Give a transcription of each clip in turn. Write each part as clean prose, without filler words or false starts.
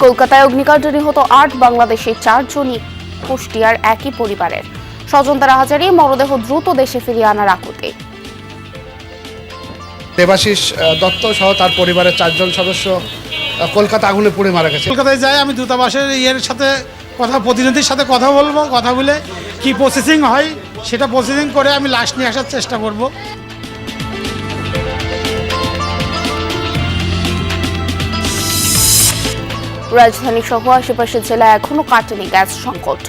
কলকাতায় অগ্নিকাণ্ডে নিহত ৮ বাংলাদেশের 4 জনই কুষ্টিয়ার একই পরিবারের। স্বজন তারা হাজারি মরদেহ দ্রুত দেশে ফিরিয়ে আনার আকুতি। দেবাশিস দত্ত সহ তার পরিবারের 4 জন সদস্য কলকাতা আগুনে পুড়ে মারা গেছে। কলকাতায় যাই, আমি দূতাবাসের সাথে প্রতিনিধির সাথে কথা বলবো, কথা বলে কি প্রসেসিং হয় সেটা প্রসেসিং করে আমি লাশ নিয়ে আসার চেষ্টা করব। রাজধানী সহ আশেপাশের জেলায় এখনো কাটেনি গ্যাস সংকট।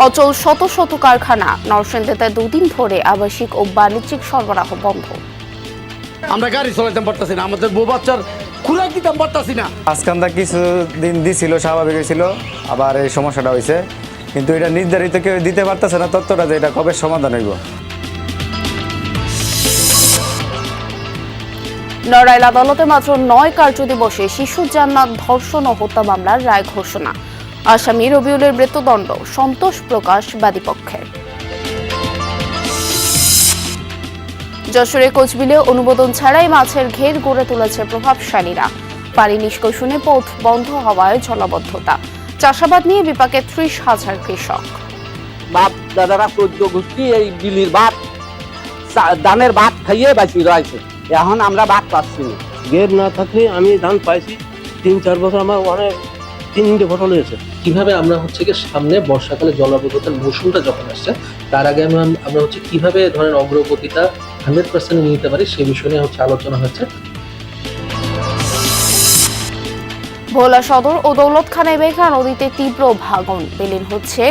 অচল শত শত কারখানা। নরসিংদীতে 2 দিন ধরে আবাসিক ও বাণিজ্যিক সরবরাহ বন্ধ। আমরা গাড়ি চালাতে পারতাছি না, আমাদের বউ বাচ্চার খুলাই দিতে পারতাছি না। আজকান্দা কিছুদিন দিছিল, স্বাভাবিক ছিল, আবার এই সমস্যাটা হয়েছে, কিন্তু এটা নির্ধারিত কেউ দিতে পারতেছে না তথ্যটা যে এটা কবে সমাধান হইব। নড়াইল আদালতে মাত্র 9 কার্যদিবসে শিশু জান্নাত ধর্ষণ ও হত্যা মামলার রায় ঘোষণা। আসামি রবিউলের মৃত্যুদণ্ড, সন্তোষ প্রকাশ বাদীপক্ষের। যশোরে কোচবিলে অনুমোদন ছাড়াই মাছের ঘের গড়ে তুলেছে প্রভাবশালীরা। পানি নিষ্কাশনে পথ বন্ধ হওয়ায় জলাবদ্ধতা। চাষাবাদ নিয়ে বিপাকে 30,000 কৃষক। বাপ দাদারা 14 গোষ্ঠী এই বিলির ভাত, ধানের ভাত খাইয়ে বাঁচি রয়েছে। এখন আমরা ভাত পাচ্ছি না। গের না থাকলে আমি ধান পাইছি 3-4 বছর, আমার অনেক 3-4 ফসল হয়েছে। কিভাবে আমরা সামনে বর্ষাকালে জলাবদ্ধতার মৌসুমটা যখন আসছে তার আগে আমরা কিভাবে ধরেন অগ্রগতিটা 100% নিতে পারি সে বিষয় নিয়ে আলোচনা হচ্ছে। ভোলা সদর ও দৌলতখানায় মেঘনা নদীতে তীব্র ভাঙন। বিলীন হচ্ছে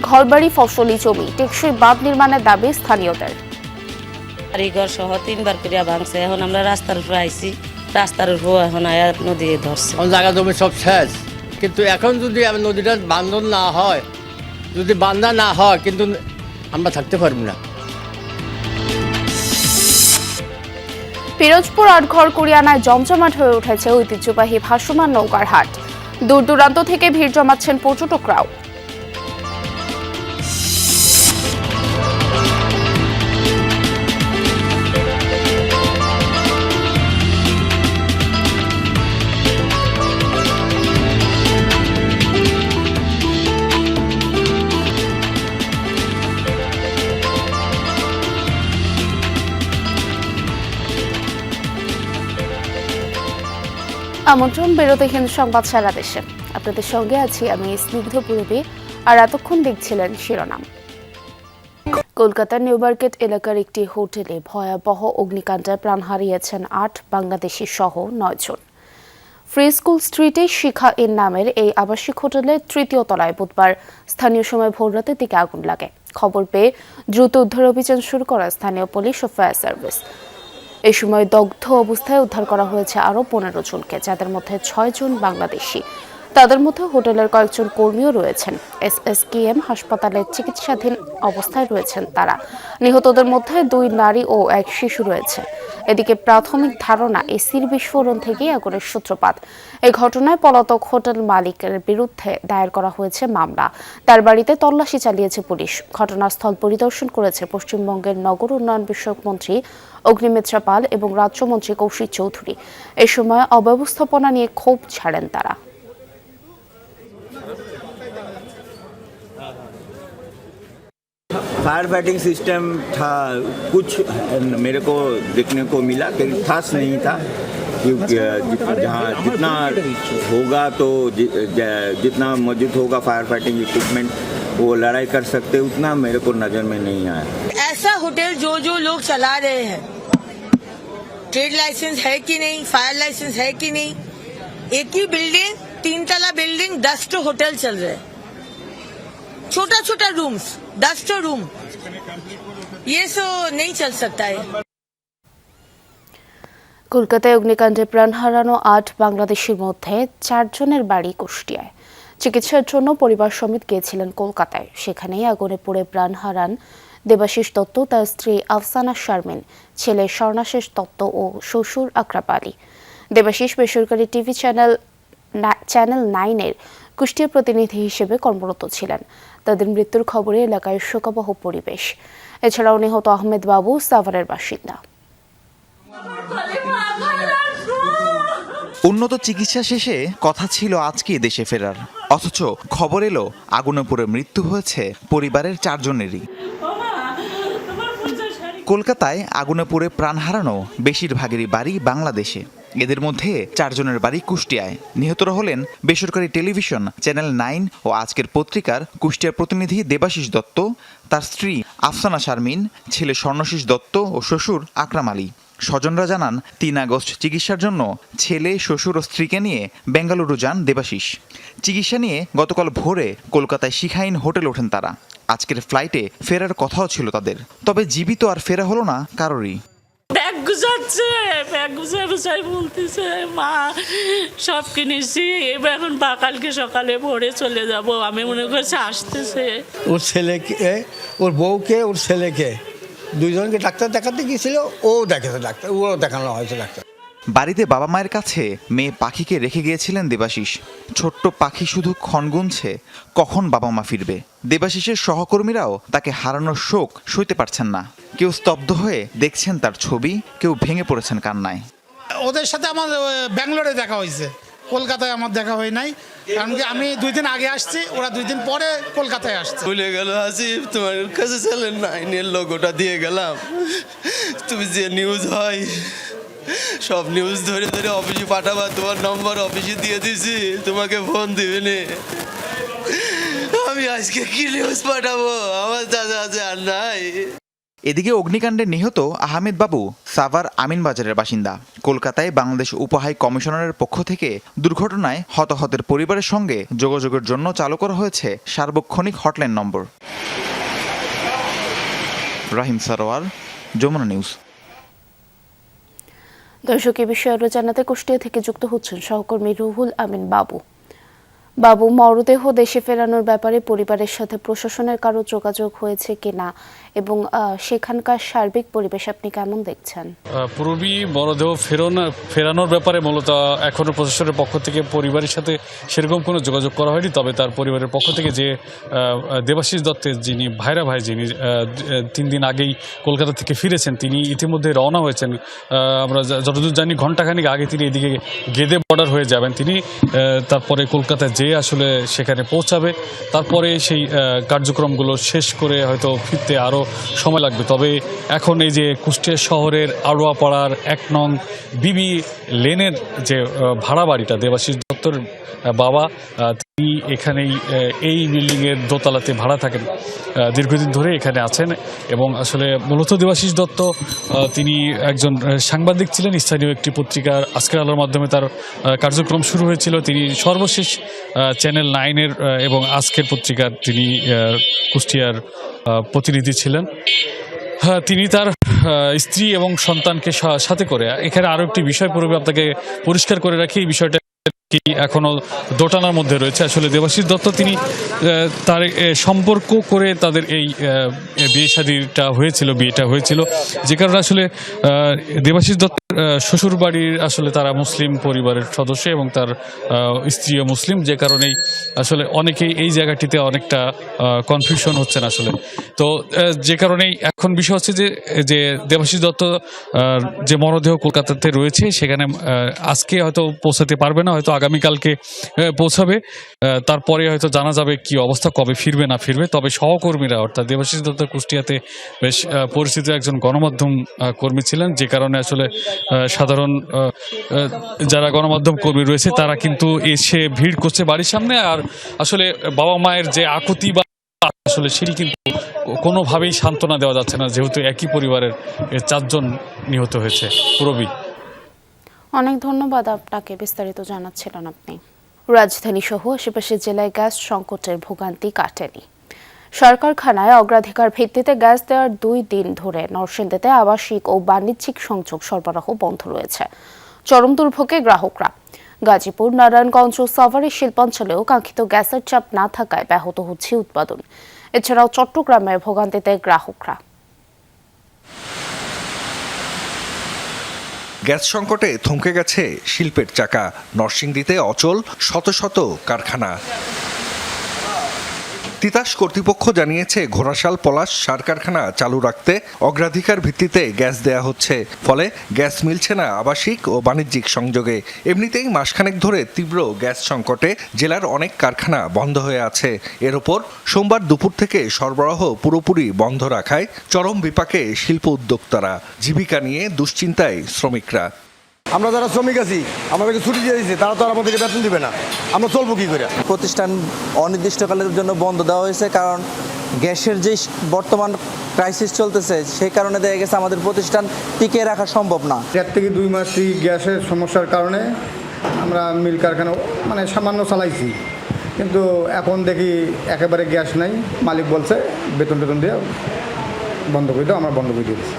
ঘরবাড়ি, ফসলি জমি। টেকসই বাঁধ নির্মাণের দাবি স্থানীয়দের। বাড়িঘর সহ 3বার করিয়া ভাঙছে। এখন আমরা রাস্তার উপর আইছি, রাস্তার উপর এখন আয়া নদী ধরছে। জায়গা জমি সব শেষ, কিন্তু এখন যদি নদীটা বান্ধন না হয়, যদি বান্ধা না হয়, কিন্তু আমরা থাকতে পারবো না। পিরোজপুর আটঘর কুরিয়ানায় জমজমাট হয়ে উঠেছে ঐতিহ্যবাহী ভাসমান নৌকার হাট। দূর দূরান্ত থেকে ভিড় জমাচ্ছেন পর্যটকরাও। আমন্ত্রণ বিরতিহীন সংবাদ সারা দেশে। আপনাদের সঙ্গে আছি আমি স্নিগ্ধ পূরবী, আর এতক্ষণ দেখছিলেন শিরোনাম। কলকাতার নিউ মার্কেট এলাকার একটি হোটেলে ভয়াবহ অগ্নিকাণ্ডে প্রাণ হারিয়েছেন 8 বাংলাদেশি সহ 9 জন। ফ্রি স্কুল স্ট্রিটে শিখা ইন নামের এই আবাসিক হোটেলের 3য় তলায় বুধবার স্থানীয় সময় ভোররাতের দিকে আগুন লাগে। খবর পেয়ে দ্রুত উদ্ধার অভিযান শুরু করে স্থানীয় পুলিশ ও ফায়ার সার্ভিস। এই সময় দগ্ধ অবস্থায় উদ্ধার করা হয়েছে আরও 15 জনকে, যাদের মধ্যে 6 জন বাংলাদেশি। তাদের মধ্যে হোটেলের কয়েকজন কর্মীও রয়েছেন। SSKM হাসপাতালে চিকিৎসাধীন অবস্থায় রয়েছেন তারা। নিহতদের মধ্যে 2 নারী ও 1 শিশু রয়েছে। এদিকে প্রাথমিক ধারণা এসির বিস্ফোরণ থেকেই আগুনের সূত্রপাত। এই ঘটনায় পলাতক হোটেল মালিকের বিরুদ্ধে দায়ের করা হয়েছে মামলা। তার বাড়িতে তল্লাশি চালিয়েছে পুলিশ। ঘটনাস্থল পরিদর্শন করেছে পশ্চিমবঙ্গের নগর উন্নয়ন বিষয়ক মন্ত্রী অগ্নিমিত্রা পাল এবং রাজ্যমন্ত্রী কৌশিক চৌধুরী। এ সময় অব্যবস্থাপনা নিয়ে ক্ষোভ ছাড়েন তারা। फायर फाइटिंग सिस्टम था, कुछ मेरे को देखने को मिला कि खास नहीं था, क्योंकि जहाँ जितना होगा तो जितना मौजूद होगा फायर फाइटिंग इक्विपमेंट वो लड़ाई कर सकते, उतना मेरे को नज़र में नहीं आया। ऐसा होटल जो लोग चला रहे हैं, ट्रेड लाइसेंस है कि नहीं, फायर लाइसेंस है कि नहीं, एक ही बिल्डिंग 3 तला बिल्डिंग 10 तो होटल चल रहे हैं, छोटा छोटा रूम्स 10 तो रूम, ये सो नहीं चल सकता है। কলকাতায় অগ্নিকাণ্ডে প্রাণ হারানো 8 বাংলাদেশির মধ্যে 4 জনের বাড়ি কুষ্টিয়ায়। চিকিৎসার জন্য পরিবার সমেত গিয়েছিলেন কলকাতায়। সেখানেই আগুনে পুড়ে প্রাণ হারান দেবাশিস দত্ত, তার স্ত্রী আফসানা শারমিন, ছেলে স্বর্ণাশেষ দত্ত ও শ্বশুর আকরাম আলী। দেবাশিস বেসরকারি টিভি চ্যানেল 9-এর কুষ্টিয়া প্রতিনিধি হিসেবে কর্মরত ছিলেন। তাদের মৃত্যুর খবরে এলাকায় শোকাবহ পরিবেশ। এছাড়াও নিহত আহমেদ বাবু সাভারের বাসিন্দা। উন্নত চিকিৎসা শেষে কথা ছিল আজকে দেশে ফেরার, অথচ খবর এলো আগুনে পুড়ে মৃত্যু হয়েছে পরিবারের 4 জনেরই। কলকাতায় আগুনে পুড়ে প্রাণ হারানো বেশিরভাগেরই বাড়ি বাংলাদেশে। এদের মধ্যে 4 জনের বাড়ি কুষ্টিয়ায়। নিহতরা হলেন বেসরকারি টেলিভিশন চ্যানেল 9 ও আজকের পত্রিকার কুষ্টিয়ার প্রতিনিধি দেবাশিস দত্ত, তার স্ত্রী আফসানা শারমিন, ছেলে স্বর্ণশীষ দত্ত ও শ্বশুর আকরাম আলী। স্বজনরা জানান 3 আগস্ট চিকিৎসার জন্য ছেলে, শ্বশুর ও স্ত্রীকে নিয়ে বেঙ্গালুরু যান দেবাশিস। চিকিৎসা নিয়ে গতকাল ভোরে কলকাতায় শিখাইন হোটেল ওঠেন তারা। আজকের ফ্লাইটে ফেরার কথাও ছিল তাদের, তবে জীবিত আর ফেরা হলো না কারোরই। ব্যাগ গুছাই বলতেছে, মা সব কিনেছি, এবার এখন কালকে সকালে ভোরে চলে যাব। আমি মনে করছি আসতেছে। ওর ছেলেকে, ওর বউকে, ওর ছেলেকে 2 জনকে ডাক্তার দেখাতে গিয়েছিল, ও দেখেছে ডাক্তার, ওও দেখানো হয়েছে ডাক্তার। বাড়িতে বাবা মায়ের কাছে মেয়ে পাখিকে রেখে গিয়েছিলেন দেবাশিস। ছোট্ট পাখি শুধু ক্ষণ গুনছে কখন বাবা মা ফিরবে। দেবাশিসের সহকর্মীরাও তাকে হারানোর শোক সইতে পারছেন না। কেউ স্তব্ধ হয়ে দেখছেন তার ছবি, কেউ ভেঙে পড়েছেন কান্নায়। ওদের সাথে আমার ব্যাঙ্গালোরে দেখা হয়েছে, কলকাতায় আমার দেখা হয় নাই। কারণ কি আমি 2 দিন আগে আসছি, ওরা 2 দিন পরে কলকাতায় আসছে। ভুলে গেল আসিফ, তোমার কাছে চ্যানেল 9 লোগোটা দিয়ে গেলাম। তুমি যে নিউজ হয় সব নিউজ ধরে ধরে অফিসে পাঠাবা, তোমার নম্বর অফিসে দিয়ে দিছি, তোমাকে ফোন দিবে নে। আমি আজকে কি নিউজ পাঠাবো, আমার দাদা আছে আর নাই। এদিকে অগ্নিকাণ্ডে নিহত আহমেদ বাবু সাভার আমিনবাজারের বাসিন্দা। কলকাতায় বাংলাদেশ উপহাই কমিশনারের পক্ষ থেকে দুর্ঘটনায় হতাহতের পরিবারের সঙ্গে যোগাযোগের জন্য চালু করা হয়েছে সার্বক্ষণিক হটলাইন নম্বর। রাহিম সারোয়ার, যমুনা নিউজ। দর্শক, এ বিষয়ে আরো জানাতে কুষ্টিয়া থেকে যুক্ত হচ্ছেন সহকর্মী রুহুল আমিন বাবু। বাবু, মরদেহ দেশে ফেরানোর ব্যাপারে পরিবারের সাথে প্রশাসনের কারো যোগাযোগ হয়েছে কিনা এবং সেখানকার সার্বিক পরিবেশ আপনি কেমন দেখছেন? পূর্বী মরদেহ ফেরানোর ব্যাপারে মূলত এখনো প্রশাসনের পক্ষ থেকে পরিবারের সাথে সেরকম কোনো যোগাযোগ করা হয়নি। তবে তার পরিবারের পক্ষ থেকে যে দেবাশিস দত্তের যিনি ভাই যিনি 3 দিন আগেই কলকাতা থেকে ফিরেছেন, তিনি ইতিমধ্যে রওনা হয়েছেন। আমরা যতদূর জানি ঘণ্টাখানিক আগে তিনি এদিকে গেদে বর্ডার হয়ে যাবেন। তিনি তারপরে কলকাতায় যে আসলে সেখানে পৌঁছাবে, তারপরে সেই কার্যক্রমগুলো শেষ করে হয়তো ফিরতে আরও সময় লাগবে। তবে এখন এই যে কুষ্টিয়া শহরের আড়োয়াপাড়ার 1 নং বিবি লেনের যে ভাড়া বাড়িটা, দেবাশিস দত্তর বাবা তিনি এখানেই এই বিল্ডিংয়ের দোতলাতে ভাড়া থাকেন, দীর্ঘদিন ধরে এখানে আছেন। এবং আসলে মূলত দেবাশিস দত্ত তিনি একজন সাংবাদিক ছিলেন। স্থানীয় একটি পত্রিকার আজকের আলোর মাধ্যমে তার কার্যক্রম শুরু হয়েছিল। তিনি সর্বশেষ চ্যানেল 9-এর এবং আজকের পত্রিকার তিনি কুষ্টিয়ার প্রতিনিধি ছিলেন। তিনি তার স্ত্রী এবং সন্তানকে সাথে করে, এখানে আরও একটি বিষয় পূর্বে আপনাকে পরিষ্কার করে রাখি, এই বিষয়টা কি এখনো দোটানার মধ্যে রয়েছে। আসলে দেবাশিস দত্ত তিনি তার সম্পর্ক করে তাদের এই বিয়েটা হয়েছিল, যে কারণে আসলে দেবাশিস দত্ত শ্বশুর বাড়ির আসলে তারা মুসলিম পরিবারের সদস্য এবং তার স্ত্রীও মুসলিম, যে কারণেই আসলে অনেকেই এই জায়গাটিতে অনেকটা কনফিউশন হচ্ছেন আসলে। তো যে কারণেই এখন বিষয় হচ্ছে যে দেবাশিস দত্ত যে মরদেহ কলকাতাতে রয়েছে সেখানে আজকে হয়তো পৌঁছাতে পারবে না, হয়তো আগামীকালকে পৌঁছাবে। তারপরে হয়তো জানা যাবে কি অবস্থা, কবে ফিরবে না ফিরবে। তবে সহকর্মীরা, অর্থাৎ দেবাশিস দত্ত কুষ্টিয়াতে বেশ পরিচিত একজন গণমাধ্যম কর্মী ছিলেন, যে কারণে আসলে সাধারণ যারা গণমাধ্যম কর্মী রয়েছে তারা কিন্তু এসে ভিড় করছে বাড়ির সামনে। আর আসলে বাবা মায়ের যে আকুতি বা আসলে সেটি কিন্তু কোনোভাবেই সান্ত্বনা দেওয়া যাচ্ছে না, যেহেতু একই পরিবারের 4 জন নিহত হয়েছে। পুরবী, অনেক ধন্যবাদ আপনাকে, বিস্তারিত জানাচ্ছিলেন আপনি। রাজধানী সহ আশেপাশের জেলায় গ্যাস সংকটের ভোগান্তি কাটেনি। সরকারখানায় অগ্রাধিকার ভিত্তিতে গ্যাস দেওয়ার 2 দিন ধরে নরসিংদীতে আবাসিক ও বাণিজ্যিক সংযোগ সরবরাহ বন্ধ রয়েছে। চরম দুর্ভোগে গ্রাহকরা। গাজীপুর, নারায়ণগঞ্জ ও সাভারের শিল্পাঞ্চলেও কাঙ্ক্ষিত গ্যাসের চাপ না থাকায় ব্যাহত হচ্ছে উৎপাদন। এছাড়াও চট্টগ্রামে ভোগান্তিতে গ্রাহকরা। গ্যাস সংকটে থমকে গেছে শিল্পের চাকা। নরসিংদীতে অচল শত শত কারখানা। তিতাস কর্তৃপক্ষ জানিয়েছে ঘোড়াশাল পলাশ সার কারখানা চালু রাখতে অগ্রাধিকার ভিত্তিতে গ্যাস দেয়া হচ্ছে, ফলে গ্যাস মিলছে না আবাসিক ও বাণিজ্যিক সংযোগে। এমনিতেই মাসখানেক ধরে তীব্র গ্যাস সংকটে জেলার অনেক কারখানা বন্ধ হয়ে আছে। এর ওপর সোমবার দুপুর থেকে সরবরাহ পুরোপুরি বন্ধ রাখায় চরম বিপাকে শিল্প উদ্যোক্তারা। জীবিকা নিয়ে দুশ্চিন্তায় শ্রমিকরা। আমরা যারা শ্রমিক আছি, আমাদেরকে ছুটি দিয়ে দিয়েছে, তারা তো আর আমাদেরকে বেতন দিবে না, আমরা চলবো কি করে? প্রতিষ্ঠান অনির্দিষ্টকালের জন্য বন্ধ দেওয়া হয়েছে, কারণ গ্যাসের যে বর্তমান ক্রাইসিস চলতেছে সেই কারণে দেখা গেছে আমাদের প্রতিষ্ঠান টিকিয়ে রাখা সম্ভব না। 1 থেকে 2 মাসই গ্যাসের সমস্যার কারণে আমরা মিল কারখানা সামান্য চালাইছি, কিন্তু এখন দেখি একেবারে গ্যাস নাই। মালিক বলছে বেতন দিয়ে বন্ধ করে দাও, আমরা বন্ধ করে দিয়েছি।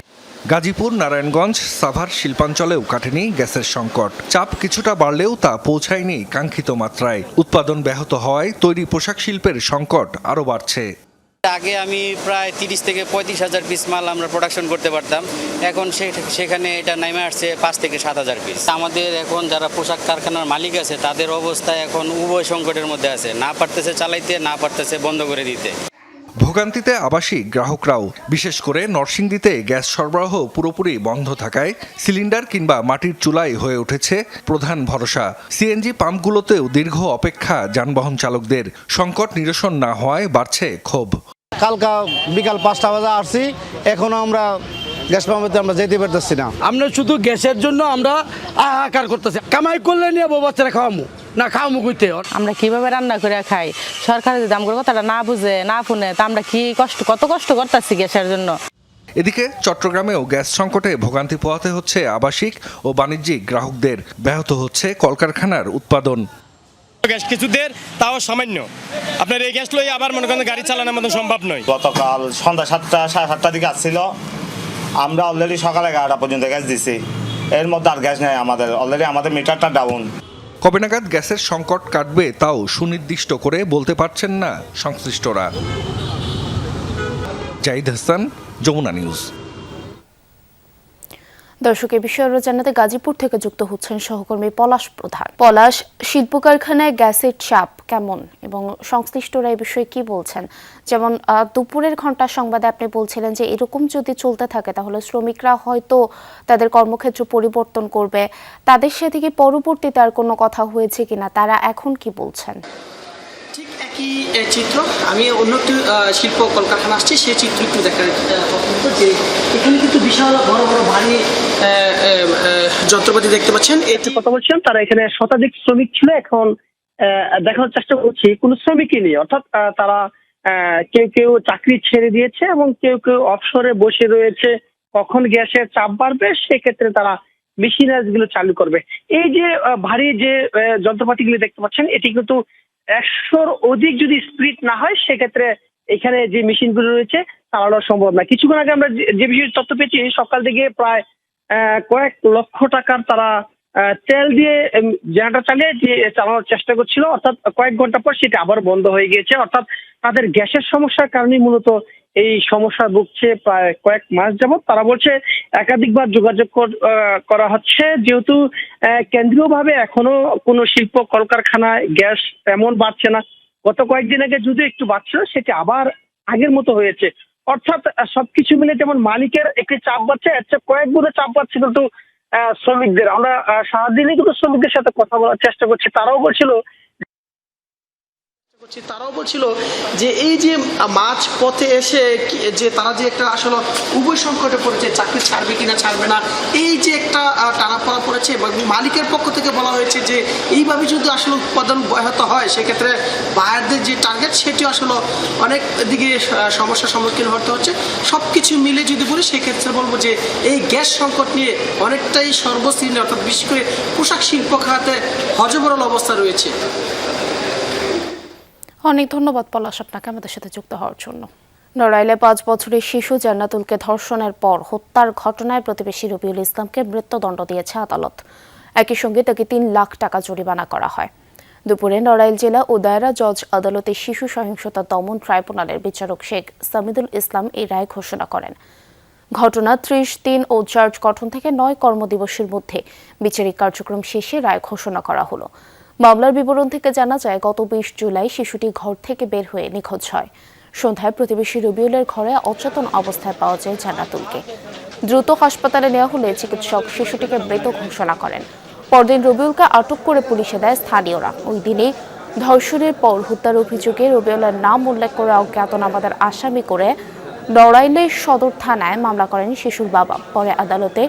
গাজীপুর, নারায়ণগঞ্জ, সাভার শিল্পাঞ্চলেও কাটেনি গ্যাসের সংকট। চাপ কিছুটা বাড়লেও তা পৌঁছায়নি কাঙ্ক্ষিত মাত্রায়। উৎপাদন ব্যাহত হওয়ায় তৈরি পোশাক শিল্পের সংকট আরও বাড়ছে। আগে আমি প্রায় 30 থেকে 35,000 পিস মাল আমরা প্রোডাকশন করতে পারতাম, এখন সেখানে এটা নেমে আসছে 5 থেকে 7,000 পিস। আমাদের এখন যারা পোশাক কারখানার মালিক আছে তাদের অবস্থা এখন উভয় সংকটের মধ্যে আছে, না পারতেছে চালাইতে, না পারতেছে বন্ধ করে দিতে। ভোগান্তিতে আবাসিক গ্রাহকরাও, বিশেষ করে নরসিংদীতে গ্যাস সরবরাহ পুরোপুরি বন্ধ থাকায় সিলিন্ডার কিংবা মাটির চুলাই হয়ে উঠেছে প্রধান ভরসা। সিএনজি পাম্পগুলোতেও দীর্ঘ অপেক্ষা যানবাহন চালকদের। সংকট নিরসন না হওয়ায় বাড়ছে ক্ষোভ। কালকা বিকাল 5টা বাজে আসছি, এখনো আমরা গ্যাস পাম্পে আমরা যেতে পারতেছি না। আমরা শুধু গ্যাসের জন্য আমরা হাহাকার করতেছি। কামাই করলে নিয়ে বউ বাচ্চারা খাওয়ামু না, খাওয়ামু কইতে আমরা কিভাবে রান্না করে খাই, সরকার যদি আমগুলো কথাটা না বুঝে না শুনে, তা আমরা কি কত কষ্ট করতেছি গ্যাসের জন্য। এদিকে চট্টগ্রামেও গ্যাস সংকটে ভোগান্তি পোহাতে হচ্ছে আবাসিক ও বাণিজ্যিক গ্রাহকদের। ব্যাহত হচ্ছে কলকারখানার উৎপাদন। গ্যাস কিছুদের তাও সামান্য, আপনার এই গ্যাস লই আবার মনে করেন গাড়ি চালানোর মতো সম্ভব নয়। গতকাল সন্ধ্যা 7টা সাড়ে 7টার দিকে আসছিল, আমরা অলরেডি সকাল 11টা পর্যন্ত গ্যাস দিছি, এর মধ্যে আর গ্যাস নেই আমাদের, অলরেডি আমাদের মিটারটা ডাউন। কবে নাগাদ গ্যাসের সংকট কাটবে তাও সুনির্দিষ্ট করে বলতে পারছেন না সংশ্লিষ্টরা। জাহিদ হাসান, যমুনা নিউজ। দর্শক, এই বিষয়ে আরো জানাতে গাজীপুর থেকে যুক্ত হচ্ছেন সহকর্মী পলাশ প্রধান। পলাশ, শিল্প কারখানায় গ্যাসের চাপ কেমন এবং সংশ্লিষ্টরা এই বিষয়ে কি বলছেন? যেমন দুপুরের ঘন্টা সংবাদে আপনি বলছিলেন যে এরকম যদি চলতে থাকে তাহলে শ্রমিকরা হয়তো তাদের কর্মক্ষেত্র পরিবর্তন করবে, তাদের সাথে কি পরবর্তীতে আর কোনো কথা হয়েছে কিনা, তারা এখন কি বলছেন? ঠিক একই চিত্র, আমি অন্য একটি শিল্প কলকারখানা আসছি, সেই চিত্র একটু দেখা যে এখানে কিন্তু বিশাল বড় বড় ভারী যন্ত্রপাতি দেখতে পাচ্ছেন। একটু কথা বলছিলাম, তারা এখানে শতাধিক শ্রমিক ছিল। এখন দেখানোর চেষ্টা করছি কোনো শ্রমিকই নেই, অর্থাৎ তারা কেউ কেউ চাকরি ছেড়ে দিয়েছে এবং কেউ কেউ অবসরে বসে রয়েছে। কখন গ্যাসের চাপ বাড়বে সেক্ষেত্রে তারা মেশিনারিজগুলো চালু করবে। এই যে ভারী যে যন্ত্রপাতিগুলো দেখতে পাচ্ছেন, এটি কিন্তু 100-র অধিক যদি স্পিড না হয় সেক্ষেত্রে এখানে যে মেশিনগুলো রয়েছে চালানো সম্ভব না। কিছুক্ষণ আগে আমরা যে বিষয়ে তথ্য পেয়েছি, সকাল থেকে প্রায় কয়েক লক্ষ টাকার তারা তেল দিয়ে জেনারেটর চালিয়ে যে চালানোর চেষ্টা করছিল, অর্থাৎ কয়েক ঘন্টা পর সেটা আবার বন্ধ হয়ে গিয়েছে। অর্থাৎ তাদের গ্যাসের সমস্যার কারণে মূলত এই সমস্যা ভুগছে প্রায় কয়েক মাস যাবত। তারা বলছে একাধিকবার যোগাযোগ করা হচ্ছে, যেহেতু কেন্দ্রীয়ভাবে এখনো কোনো শিল্প কলকারখানায় গ্যাস তেমন বাড়ছে না। গত কয়েকদিন আগে যদি একটু বাড়ছিল, সেটা আবার আগের মতো হয়েছে। অর্থাৎ সবকিছু মিলে যেমন মালিকের একটি চাপ বাড়ছে, এর চেয়ে কয়েক গুণে চাপ বাড়ছে কিন্তু শ্রমিকদের। আমরা সারাদিনই কিন্তু শ্রমিকদের সাথে কথা বলার চেষ্টা করছি, তারাও বলছিল যে এই যে মাঝ পথে এসে যে তারা যে একটা আসলে উভয় সংকটে পড়েছে, চাকরি ছাড়বে কিনা ছাড়বে না, এই যে একটা টানাপড়া পড়েছে। মালিকের পক্ষ থেকে বলা হয়েছে যে এইভাবে যদি আসলে উৎপাদন ব্যাহত হয় সেক্ষেত্রে বায়ারদের যে টার্গেট সেটি আসলে অনেক দিকে সমস্যার সম্মুখীন হতে হচ্ছে। সব কিছু মিলে যদি বলি সেক্ষেত্রে বলবো যে এই গ্যাস সংকট নিয়ে অনেকটাই সর্বশ্রেণী, অর্থাৎ বিশেষ করে পোশাক শিল্প খাতে হযবরল অবস্থা রয়েছে। অনেক ধন্যবাদ পলাশ আপনাকে আমাদের সাথে যুক্ত হওয়ার জন্য। নড়াইলে 5 বছরের শিশু জান্নাতুলকে ধর্ষণের পর হত্যার ঘটনায় প্রতিবেশী রবিউল ইসলামকে মৃত্যুদণ্ড দিয়েছে আদালত। একই সঙ্গে তাকে 3 লাখ টাকা জরিমানা করা হয়। দুপুরে নড়াইল জেলা ও দায়রা জজ আদালতে শিশু সহিংসতা দমন ট্রাইব্যুনালের বিচারক শেখ সামিদুল ইসলাম এই রায় ঘোষণা করেন। ঘটনা 30 দিন ও চার্জ গঠন থেকে 9 কর্মদিবসের মধ্যে বিচারিক কার্যক্রম শেষে রায় ঘোষণা করা হলো। মামলার বিবরণ থেকে জানা যায়, গত 20 জুলাই শিশুটি ঘর থেকে বের হয়ে নিখোঁজ হয়। সন্ধ্যায় প্রতিবেশী রবিউলের ঘরে অচেতন অবস্থায় পাওয়া যায় জান্নাতুলকে। দ্রুত হাসপাতালে নেওয়া হলে চিকিৎসক শিশুটিকে মৃত ঘোষণা করেন। পরদিন রবিউলকে আটক করে পুলিশে দেয় স্থানীয়রা। ওই দিনই ধর্ষণের পর হত্যার অভিযোগে রবিউলের নাম উল্লেখ করে অজ্ঞাতনামাদের আসামি করে নড়াইলের সদর থানায় মামলা করেন শিশুর বাবা। পরে আদালতে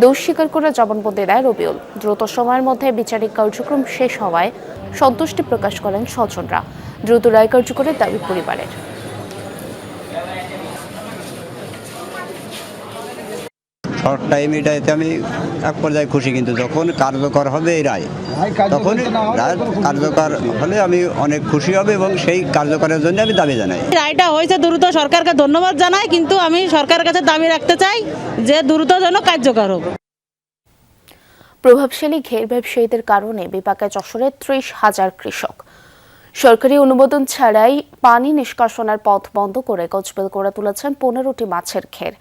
দোষ স্বীকার করে জবানবন্দি দেয় রবিউল। দ্রুত সময়ের মধ্যে বিচারিক কার্যক্রম শেষ হওয়ায় সন্তুষ্টি প্রকাশ করেন স্বজনরা। দ্রুত রায় কার্যকরের দাবি পরিবারের। শর্ট টাইম এটাতে আমি এক পর্যায়ে খুশি, কিন্তু যখন কার্যকর হবে এই রায়, তখন রায় কার্যকর হলে আমি অনেক খুশি হবে এবং সেই কার্যকরের জন্য আমি দাবি জানাই। রায়টা হয়েছে দ্রুত, সরকারকে ধন্যবাদ জানাই, কিন্তু আমি সরকারের কাছে দাবি রাখতে চাই যে দ্রুত যেন কার্যকর হোক। প্রভাবশালী ঘের ব্যবসায়ীদের কারণে বিপাকে যশোরের 30,000 কৃষক। সরকারি অনুমোদন ছাড়াই পানি নিষ্কাশনের পথ বন্ধ করে কোচবিল করে তুলেছেন 15টি মাছের ঘের।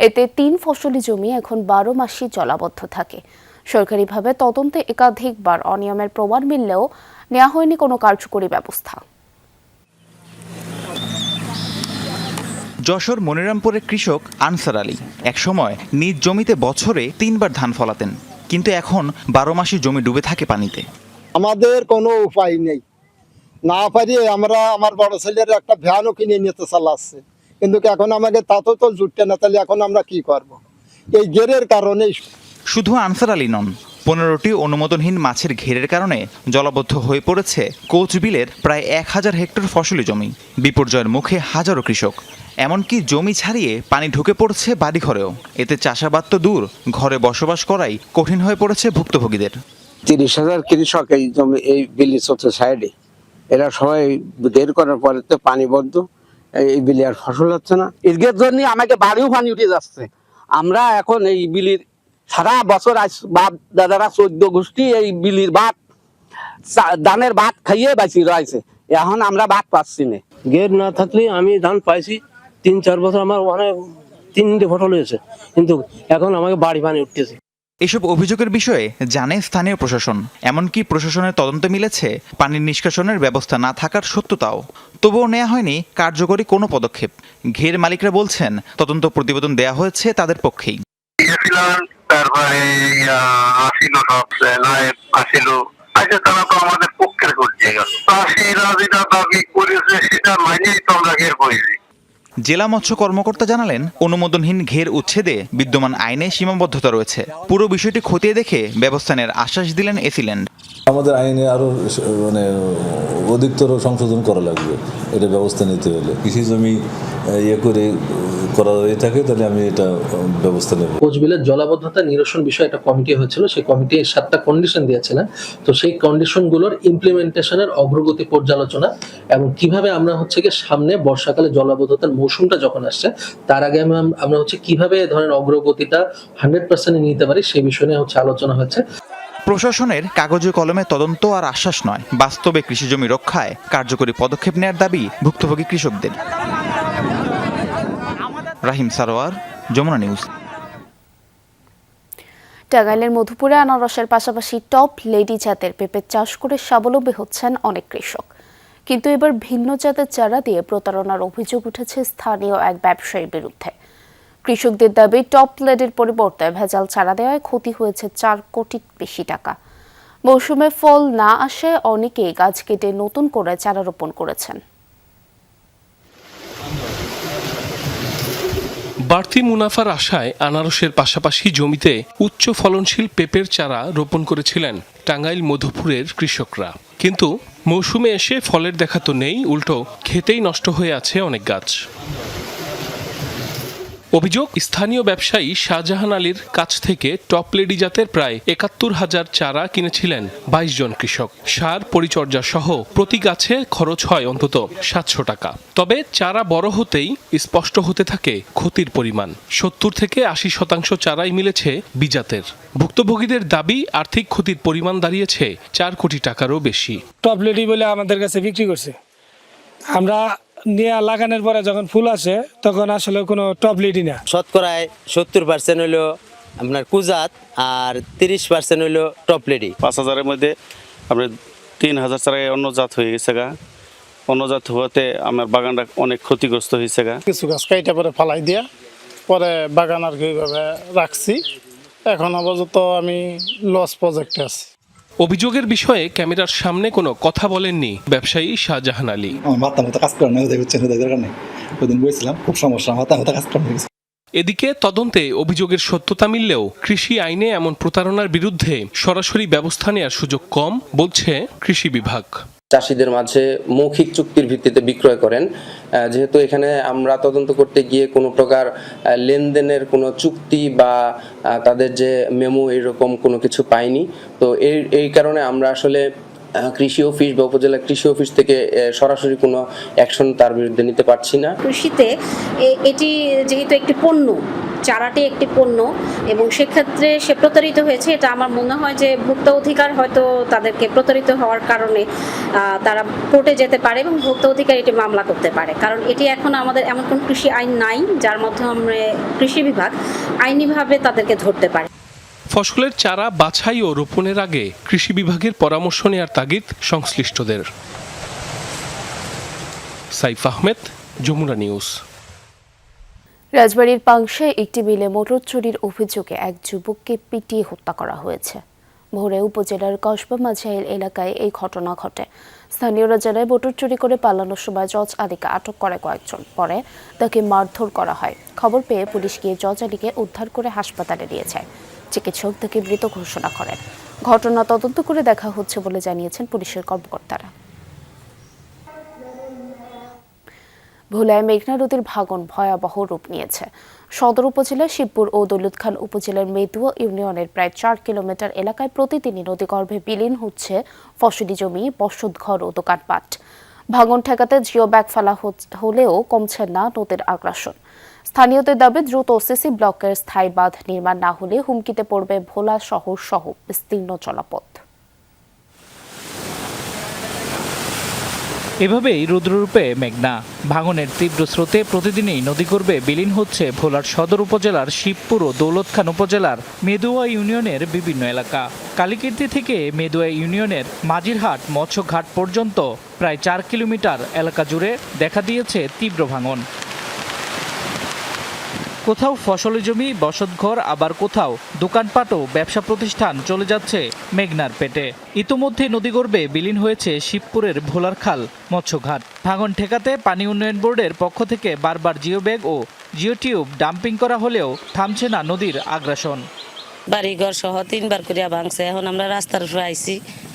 এতে 3 ফসলি জমি এখন 12 মাসই জলাবদ্ধ থাকে। সরকারিভাবে তদন্তে একাধিকবার অনিয়মের প্রমাণ মিললেও নেওয়া হয়নি কোনো কার্যকরী ব্যবস্থা। যশোর মনিরামপুরের কৃষক আনসার আলী একসময় নিজ জমিতে বছরে 3 বার ধান ফলাতেন, কিন্তু এখন 12 মাসই জমি ডুবে থাকে পানিতে। আমাদের কোনো উপায় নেই, না পারিয়ে আমরা আমার বড় ছেলের একটা ভ্যানও কিনে নিতে চালাচ্ছে, কিন্তু এখন আমাকে তাতেও তো জুটতে না, তাহলে এখন আমরা কি করব? এই ঘেরের কারণেই। শুধু আনসার আলী নন, 15টি অনুমোদনহীন মাছের ঘেরের কারণে জলাবদ্ধ হয়ে পড়েছে কোচবিলের প্রায় 1000 হেক্টর ফসলি জমি। বিপর্যয়ের মুখে হাজারো কৃষক, এমনকি জমি ছাড়িয়ে পানি ঢুকে পড়ছে বাড়িঘরেও। এতে চাষাবাদ তো দূর, ঘরে বসবাস করাই কঠিন হয়ে পড়েছে ভুক্তভোগীদের। 30,000 কৃষক এই জমি, এই বিলি চতুর্থ সাইডে, এরা সবাই ঘের করার পরে তো পানি বদ্ধ, এই বিলি আর ফসল হচ্ছে না। এর জন্য আমাকে বাড়িও পানি উঠে যাচ্ছে। আমরা এখন এই বিলির সারা বছর বাপ দাদারা 14 গোষ্ঠী এই বিলির ভাত, ধানের ভাত খাইয়ে বাঁচি রয়েছে। এখন আমরা ভাত পাচ্ছি না। ঘের না থাকলে আমি ধান পাইছি 3-4 বছর, আমার অনেক 3টে ফসল হয়েছে, কিন্তু এখন আমাকে বাড়ি পানি উঠতেছে। এসব অভিযোগের বিষয়ে জানে স্থানীয় প্রশাসন, এমনকি প্রশাসনের তদন্তে মিলেছে পানির নিষ্কাশনের ব্যবস্থা না থাকার সত্যতাও। তবুও নেওয়া হয়নি কার্যকরী কোনো পদক্ষেপ। ঘের মালিকরা বলছেন তদন্ত প্রতিবেদন দেয়া হয়েছে তাদের পক্ষেই। তারপরে আসিল সব নায়েব আসিল, আচ্ছা তারা তো আমাদের পক্ষের করছে, চাষিরা যেটা দাবি করেছে সেটা মাইনেই তো আমরা ঘের করেছি। জেলা মৎস্য কর্মকর্তা জানালেন, অনুমোদনহীন ঘের উচ্ছেদে বিদ্যমান আইনে সীমাবদ্ধতা রয়েছে। পুরো বিষয়টি খতিয়ে দেখে ব্যবস্থা নেওয়ার আশ্বাস দিলেন এসিল্যান্ড। আমাদের আইনে আরো অধিকতর সংশোধন করা লাগবে, এটা ব্যবস্থা নিতে হলে। কৃষি জমি করে করা হয়ে থাকে তাহলে আমি এটা ব্যবস্থা নেব। কোচবিলের জলাবদ্ধতা নিরসন বিষয়ে একটা কমিটি হয়েছিল, সেই কমিটি 7টা কন্ডিশন দিয়েছিলেন। তো সেই কন্ডিশনগুলোর ইমপ্লিমেন্টেশনের অগ্রগতি পর্যালোচনা এবং কিভাবে আমরা সামনে বর্ষাকালে জলাবদ্ধতার মৌসুমটা যখন আসছে তার আগে আমরা কিভাবে ধরেন অগ্রগতিটা 100% নিতে পারি সেই বিষয় নিয়ে আলোচনা হয়েছে। প্রশাসনের কাগজে কলমে তদন্ত আর আশ্বাস নয়, বাস্তবে কৃষিজমি রক্ষায় কার্যকরী পদক্ষেপ নেওয়ার দাবি ভুক্তভোগী কৃষকদের। রাহিম সারোয়ার, যমুনা নিউজ। টাঙ্গাইলের মধুপুরে আনারসের পাশাপাশি টপ লেডি জাতের পেঁপে চাষ করে স্বাবলম্বী হচ্ছেন অনেক কৃষক, কিন্তু এবার ভিন্ন জাতের চারা দিয়ে প্রতারণার অভিযোগ উঠেছে স্থানীয় এক ব্যবসায়ীর বিরুদ্ধে। কৃষকদের দাবি, টপ লেডির পরিবর্তে ভেজাল চারা দেওয়ায় ক্ষতি হয়েছে 4 কোটির বেশি টাকা। মৌসুমে ফল না আসায় অনেকেই গাছ কেটে নতুন করে চারা রোপণ করেছেন। বাড়তি মুনাফার আশায় আনারসের পাশাপাশি জমিতে উচ্চ ফলনশীল পেঁপের চারা রোপণ করেছিলেন টাঙ্গাইল মধুপুরের কৃষকরা, কিন্তু মৌসুমে এসে ফলের দেখা তো নেই, উল্টো খেতেই নষ্ট হয়ে আছে অনেক গাছ। অভিযোগ, স্থানীয় ব্যবসায়ী শাহজাহান আলীর কাছ থেকে টপ লেডি জাতের প্রায় ৭১,০০০ চারা কিনেছিলেন ২২ জন কৃষক। সার পরিচর্যা সহ প্রতি গাছে খরচ হয় অন্তত ৭০০ টাকা। তবে চারা বড় হতেই স্পষ্ট হতে থাকে ক্ষতির পরিমাণ। ৭০ থেকে ৮০% চারাই মিলেছে বিজাতের। ভুক্তভোগীদের দাবি, আর্থিক ক্ষতির পরিমাণ দাঁড়িয়েছে ৪ কোটি টাকারও বেশি। টপ লেডি বলে আমাদের কাছে বিক্রি করছে, আমরা নিয়ে লাগানোর পরে যখন ফুল আসে তখন আসলে কোনো টপ লিডি না। শতকরায় 70% হলো আপনার কুজাত আর 30% হলো টপ লেডি। ৫,০০০-এর মধ্যে আপনার 3000 চারা অন্য জাত হয়ে গেছে গা। অন্য জাত হওয়াতে আমার বাগানটা অনেক ক্ষতিগ্রস্ত হয়েছে গা। কিছু গাছ কাইটা পরে ফালাই দিয়া পরে বাগান আর কি এইভাবে রাখছি। এখন আপাতত আমি লস প্রজেক্টে আছি। অভিযোগের বিষয়ে ক্যামেরার সামনে কোনো কথা বলেননি ব্যবসায়ী শাহজাহান আলী। আমার মাথা মতো কাজ করে না, দরকার নেই। ওইদিন বলছিলাম খুব সমস্যা, মাথা কাজ করে না। এদিকে তদন্তে অভিযোগের সত্যতা মিললেও কৃষি আইনে এমন প্রতারণার বিরুদ্ধে সরাসরি ব্যবস্থা নেওয়ার সুযোগ কম বলছে কৃষি বিভাগ। চাষিদের মাঝে মৌখিক চুক্তির ভিত্তিতে বিক্রয় করেন, যেহেতু এখানে আমরা তদন্ত করতে গিয়ে কোনো প্রকার লেনদেনের কোনো চুক্তি বা তাদের যে মেমো এরকম কোনো কিছু পাইনি। তো এই কারণে আমরা আসলে কৃষি অফিস বা উপজেলা কৃষি অফিস থেকে সরাসরি কোনো অ্যাকশন তার বিরুদ্ধে নিতে পারছি না। কৃষিতে এটি যেহেতু একটি পণ্য, চারাটি একটি পণ্য এবং সেক্ষেত্রে সে প্রতারিত হয়েছে, এটা আমার মনে হয় যে ভোক্তা অধিকার হয়তো তাদেরকে প্রতারিত হওয়ার কারণে তারা কোর্টে যেতে পারে এবং ভোক্তা অধিকার এটি মামলা করতে পারে। কারণ এটি এখন আমাদের এমন কোনো কৃষি আইন নাই যার মাধ্যমে কৃষি বিভাগ আইনিভাবে তাদেরকে ধরতে পারে। ফসলের চারা বাছাই ও রোপণের আগে কৃষি বিভাগের পরামর্শ নেওয়ার তাগিদ সংশ্লিষ্টদের। সাইফ আহমেদ, যমুনা নিউজ। রাজবাড়ীর পাংশায় একটি মিলে মোটর চুরির অভিযোগে এক যুবককে পিটিয়ে হত্যা করা হয়েছে। ভোরে উপজেলার কসবা মাঝাইল এলাকায় এই ঘটনা ঘটে। স্থানীয়রা জানায় মোটর চুরি করে পালানোর সময় জজ আলীকে আটক করে কয়েকজন, পরে তাকে মারধর করা হয়। খবর পেয়ে পুলিশ গিয়ে জজ আলীকে উদ্ধার করে হাসপাতালে নিয়ে যায়। চিকিৎসক তাকে মৃত ঘোষণা করেন। ঘটনা তদন্ত করে দেখা হচ্ছে বলে জানিয়েছেন পুলিশের কর্মকর্তারা। ভোলায় মেঘনা নদীর ভাঙন ভয়াবহ রূপ নিয়েছে। সদর উপজেলার শিবপুর ও দৌলতখান উপজেলার মেদুয়া ইউনিয়নের প্রায় 4 কিলোমিটার এলাকায় প্রতিদিনই নদীগর্ভে বিলীন হচ্ছে ফসলি জমি, বসতঘর ও দোকানপাট। ভাঙন ঠেকাতে জিও ব্যাগ ফেলা হলেও কমছে না নদীর আগ্রাসন। স্থানীয়দের দাবি দ্রুত সিসি ব্লকের স্থায়ী বাঁধ নির্মাণ না হলে হুমকিতে পড়বে ভোলা শহর সহ বিস্তীর্ণ জলপথ। এভাবেই রুদ্ররূপে মেঘনা ভাঙনের তীব্র স্রোতে প্রতিদিনই নদীগর্ভে বিলীন হচ্ছে ভোলার সদর উপজেলার শিবপুর ও দৌলতখান উপজেলার মেদুয়া ইউনিয়নের বিভিন্ন এলাকা। কালীকীর্তি থেকে মেদুয়া ইউনিয়নের মাঝিরহাট মৎস্যঘাট পর্যন্ত প্রায় 4 কিলোমিটার এলাকা জুড়ে দেখা দিয়েছে তীব্র ভাঙন। কোথাও ফসলি জমি, বসতঘর, আবার কোথাও দোকানপাট ও ব্যবসা প্রতিষ্ঠান চলে যাচ্ছে মেঘনার পেটে। ইতোমধ্যে নদীগর্ভে বিলীন হয়েছে শিবপুরের ভোলারখাল মৎস্যঘাট। ভাঙন ঠেকাতে পানি উন্নয়ন বোর্ডের পক্ষ থেকে বারবার জিও ব্যাগ ও জিও টিউব ডাম্পিং করা হলেও থামছে না নদীর আগ্রাসন। বাড়িঘর সহ 3বার করিয়া ভাঙছে। এখন আমরা রাস্তার উপরে আইছি,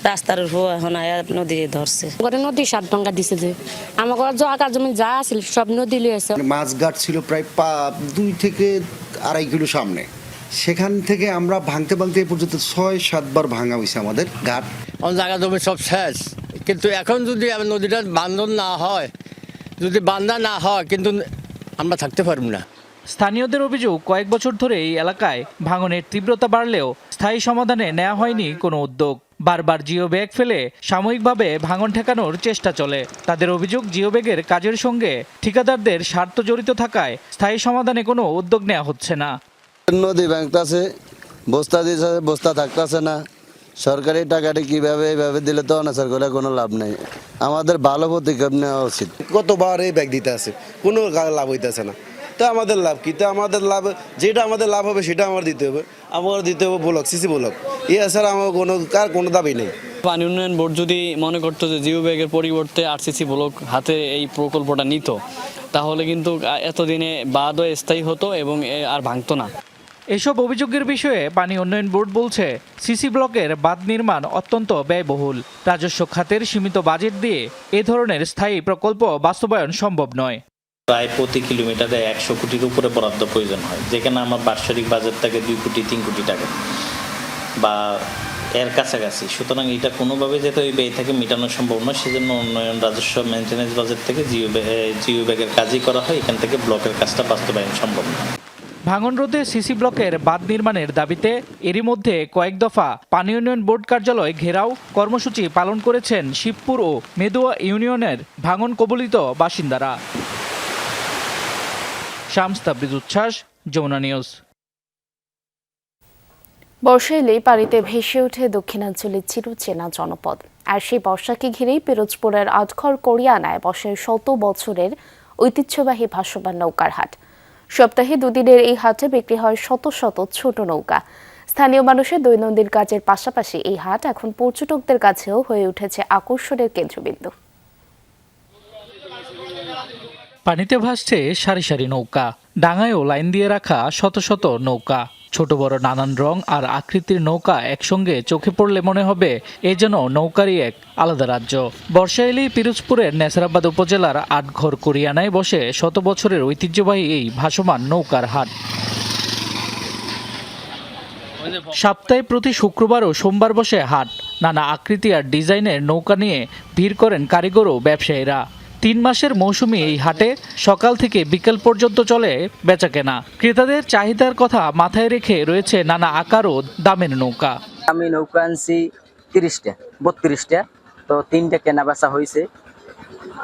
রাস্তার উপর এখন আয়া নদী ধরছে। নদী 7 ডঙ্গা দিছে যে আমার ঘর জায়গা জমি যা আছিল সব নদী লিয়েছে। মাছঘাট ছিল প্রায় 2 থেকে 2.5 কিলো সামনে, সেখান থেকে আমরা ভাঙতে এই পর্যন্ত 6-7 বার ভাঙা হয়েছে আমাদের ঘাট। জায়গা জমি সব শেষ, কিন্তু এখন যদি নদীটা বান্ধন না হয়, যদি বান্ধা না হয়, কিন্তু আমরা থাকতে পারব না। স্থানীয়দের অভিযোগ, কয়েক বছর ধরে এই এলাকায় ভাঙনের তীব্রতা বাড়লেও স্থায়ী সমাধানে নেওয়া হয়নি কোনো উদ্যোগ। বারবার জিও ব্যাগ ফেলে সাময়িকভাবে ভাঙন ঠেকানোর চেষ্টা চলে। তাদের অভিযোগ, জিও ব্যাগের কাজের সঙ্গে ঠিকাদারদের স্বার্থ জড়িত থাকায় স্থায়ী সমাধানে কোনো উদ্যোগ নেওয়া হচ্ছে না। নদী ভাঙতেছে, বস্তা দিয়েছে, বস্তা থাকতেছে না। সরকারি টাকাটা কিভাবে এইভাবে দিলে তো অনাচার করে কোনো লাভ নেই। আমাদের ভালো পদক্ষেপ নেওয়া উচিত। কতবার এই ব্যাগ দিতে আছে, কোনো লাভ হইতেছে না। তা আমাদের লাভ কি? তা আমাদের লাভ, যেটা আমাদের লাভ হবে সেটা আমার দিতে হবে। আমার দিতে হবে ব্লক, সিসি ব্লক। এছাড়া আমার কোনো দাবি নেই। পানি উন্নয়ন বোর্ড যদি মনে করতো যে জিও ব্যাগের পরিবর্তে আরসিসি ব্লক হাতে এই প্রকল্পটা নিত, তাহলে কিন্তু এতদিনে বাঁধও স্থায়ী হতো এবং আর ভাঙতো না। এসব অভিযোগের বিষয়ে পানি উন্নয়ন বোর্ড বলছে, সিসি ব্লকের বাঁধ নির্মাণ অত্যন্ত ব্যয়বহুল। রাজস্ব খাতের সীমিত বাজেট দিয়ে এ ধরনের স্থায়ী প্রকল্প বাস্তবায়ন সম্ভব নয়। প্রায় প্রতি কিলোমিটারে 100 কোটির উপরে বরাদ্দ প্রয়োজন হয়, যেখানে আমার বাৎসরিক বাজেট থাকে 2 কোটি 3 কোটি টাকা বা এর কাছাকাছি। সুতরাং এটা কোনোভাবে যেতে ওই ব্যয় থেকে মেটানো সম্ভব নয়। সেজন্য উন্নয়ন রাজস্ব মেনটেন্যান্স বাজেট থেকে জিও ব্যাগের কাজই করা হয়। এখান থেকে ব্লকের কাজটা বাস্তবায়ন সম্ভব নয়। ভাঙন রোধে সিসি ব্লকের বাঁধ নির্মাণের দাবিতে এরই মধ্যে কয়েক দফা পানি উন্নয়ন বোর্ড কার্যালয় ঘেরাও কর্মসূচি পালন করেছেন শিবপুর ও মেদুয়া ইউনিয়নের ভাঙন কবলিত বাসিন্দারা। শামস তাবরিজ উচ্ছ্বাস, যমুনা নিউজ। বর্ষা এলেই পানিতে ভেসে ওঠে দক্ষিণাঞ্চলের চিরচেনা জনপদ আর সেই বর্ষাকে ঘিরেই পিরোজপুরের আটঘর কোরিয়ানায় বসে 100 বছরের ঐতিহ্যবাহী ভাসমান নৌকার হাট। সপ্তাহে 2 দিনের এই হাটে বিক্রি হয় শত শত ছোট নৌকা। স্থানীয় মানুষের দৈনন্দিন কাজের পাশাপাশি এই হাট এখন পর্যটকদের কাছেও হয়ে উঠেছে আকর্ষণের কেন্দ্রবিন্দু। পানিতে ভাসছে সারি সারি নৌকা, ডাঙায়ও লাইন দিয়ে রাখা শত শত নৌকা। ছোট বড় নানান রং আর আকৃতির নৌকা একসঙ্গে চোখে পড়লে মনে হবে এ যেন নৌকারই এক আলাদা রাজ্য। বর্ষা এলেই পিরোজপুরের নেসারাবাদ উপজেলার আটঘর কোরিয়ানায় বসে 100 বছরের ঐতিহ্যবাহী এই ভাসমান নৌকার হাট। সপ্তাহে প্রতি শুক্রবার ও সোমবার বসে হাট। নানা আকৃতি আর ডিজাইনের নৌকা নিয়ে ভিড় করেন কারিগর ও ব্যবসায়ীরা। 3 মাসের মৌসুমি এই হাটে সকাল থেকে বিকেল পর্যন্ত চলে বেচাকেনা। ক্রেতাদের চাহিদার কথা মাথায় রেখে রয়েছে নানা আকার ও দামের নৌকা। আমি নৌকা আনছি 30টা 32টা, তো 3টা কেনা বেচা হয়েছে।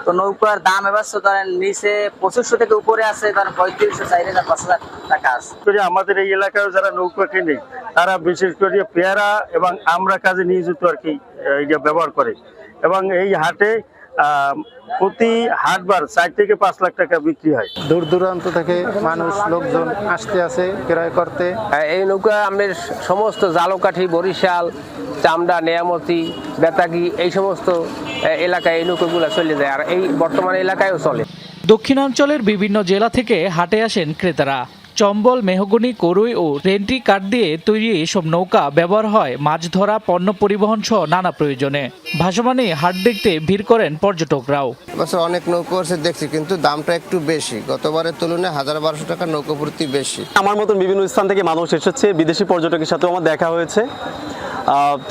তো নৌকার দাম এবার ধরেন নিচে 2500 থেকে উপরে আছে, ধরেন 3500 4000 5000 টাকা আছে। আমাদের এই এলাকায় যারা নৌকা কিনে তারা বিশেষ করে পেয়ারা এবং আমরা কাজে নিয়োজিত আর কি এটা ব্যবহার করে, এবং এই হাটে প্রতি হাটবার 4 থেকে 5 লাখ টাকা বিক্রি হয়। দূর দূরান্ত থেকে মানুষ লোকজন আসতে আছে ক্রয় করতে। এই নৌকা আমাদের সমস্ত জালকাঠি, বরিশাল, চামড়া, নেয়ামতি, বেতাগি এই সমস্ত এলাকায় এই নৌকাগুলো চলে যায়, আর এই বর্তমান এলাকায়ও চলে। দক্ষিণাঞ্চলের বিভিন্ন জেলা থেকে হাটে আসেন ক্রেতারা। চম্বল, মেহগনি, করই ও রেন্টি কাঠ দিয়ে তৈরি এসব নৌকা ব্যবহার হয় মাছ ধরা, পণ্য পরিবহন সহ নানা প্রয়োজনে। ভাসমানে হাট দেখতে ভিড় করেন পর্যটকরাও। অনেক নৌকা আছে দেখছি, কিন্তু দামটা একটু বেশি, গতবারের তুলনায় 1000-1200 টাকা নৌকা প্রতি বেশি। আমার মতন বিভিন্ন স্থান থেকে মানুষ এসেছে, বিদেশি পর্যটকের সাথেও আমার দেখা হয়েছে।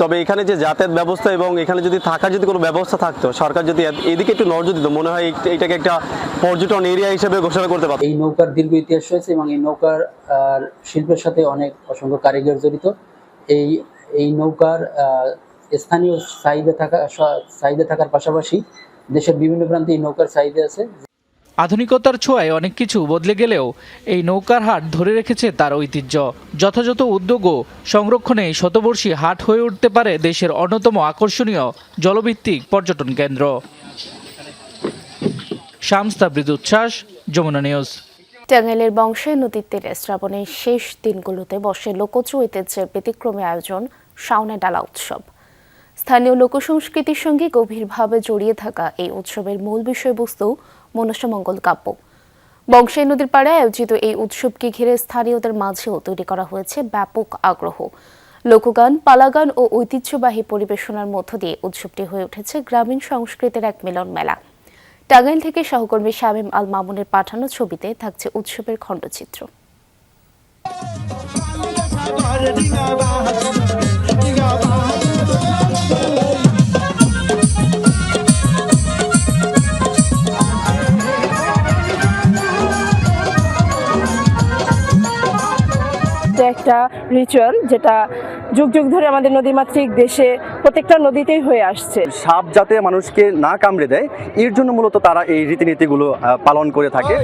তবে এখানে যে যাতায়াত ব্যবস্থা এবং এখানে যদি থাকার যদি কোনো ব্যবস্থা থাকতো, সরকার যদি এদিকে একটু নজর দিত, মনে হয় এটাকে একটা পর্যটন এরিয়া হিসেবে ঘোষণা করতে পারত। এই নৌকার দীর্ঘ ইতিহাস রয়েছে এবং এই নৌকার শিল্পের সাথে অসংখ্য কারিগর জড়িত। এই নৌকার স্থানীয় চাহিদা থাকার পাশাপাশি দেশের বিভিন্ন প্রান্তে এই নৌকার চাহিদা আছে। আধুনিকতার ছোঁয়ায় অনেক কিছু বদলে গেলেও এই নৌকার হাট ধরে রেখেছে তার ঐতিহ্য। যথাযথ উদ্যোগ ও সংরক্ষণে শতবর্ষী হাট হয়ে উঠতে পারে দেশের অন্যতম আকর্ষণীয় জলভিত্তিক পর্যটন কেন্দ্র। শামস তাবরিদ উচ্ছ্বাস, যমুনা নিউজ। টাঙ্গাইলের বংশে নদীর তীরে শ্রাবণের শেষ দিনগুলোতে বসে লোকজ ঐতিহ্যের ব্যতিক্রমী আয়োজন শাওনে ডালা উৎসব। স্থানীয় লোকসংস্কৃতির সঙ্গে গভীরভাবে জড়িয়ে থাকা এই উৎসবের মূল বিষয়বস্তু মনসামঙ্গল কাব্য। বংশী নদীর পাড়ে আয়োজিত এই উৎসবকে ঘিরে স্থানীয়দের মাঝেও তৈরি করা হয়েছে ব্যাপক আগ্রহ। লোকগান, পালাগান ও ঐতিহ্যবাহী পরিবেশনার মধ্য দিয়ে উৎসবটি হয়ে উঠেছে গ্রামীণ সংস্কৃতির এক মিলন মেলা। টাঙ্গাইল থেকে সহকর্মী শামীম আল মামুনের পাঠানো ছবিতে থাকছে উৎসবের খণ্ডচিত্র। একটা রিচুয়াল যেটা যুগ যুগ ধরে আমাদের নদীমাতৃক দেশে প্রত্যেকটা নদীতেই হয়ে আসছে। সাপ যাতে মানুষকে না কামড়ে দেয় এর জন্য মূলত তারা এই রীতিনীতিগুলো পালন করে থাকে।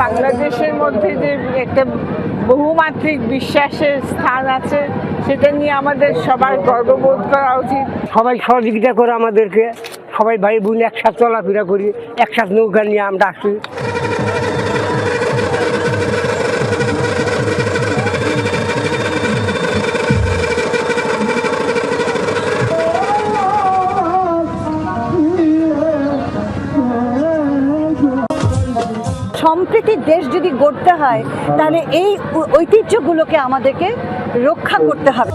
বাংলাদেশের মধ্যে যে একটা বহুমাত্রিক বিশ্বাসের স্থান আছে, সেটা নিয়ে আমাদের সবার গর্ববোধ করা উচিত। সবাই সহযোগিতা করে আমাদেরকে, সবাই ভাই বোন একসাথে চলাফেরা করি, একসাথে নৌকা নিয়ে আমরা আসি। সম্প্রীতির দেশ যদি গড়তে হয় তাহলে এই ঐতিহ্যগুলোকে আমাদেরকে রক্ষা করতে হবে।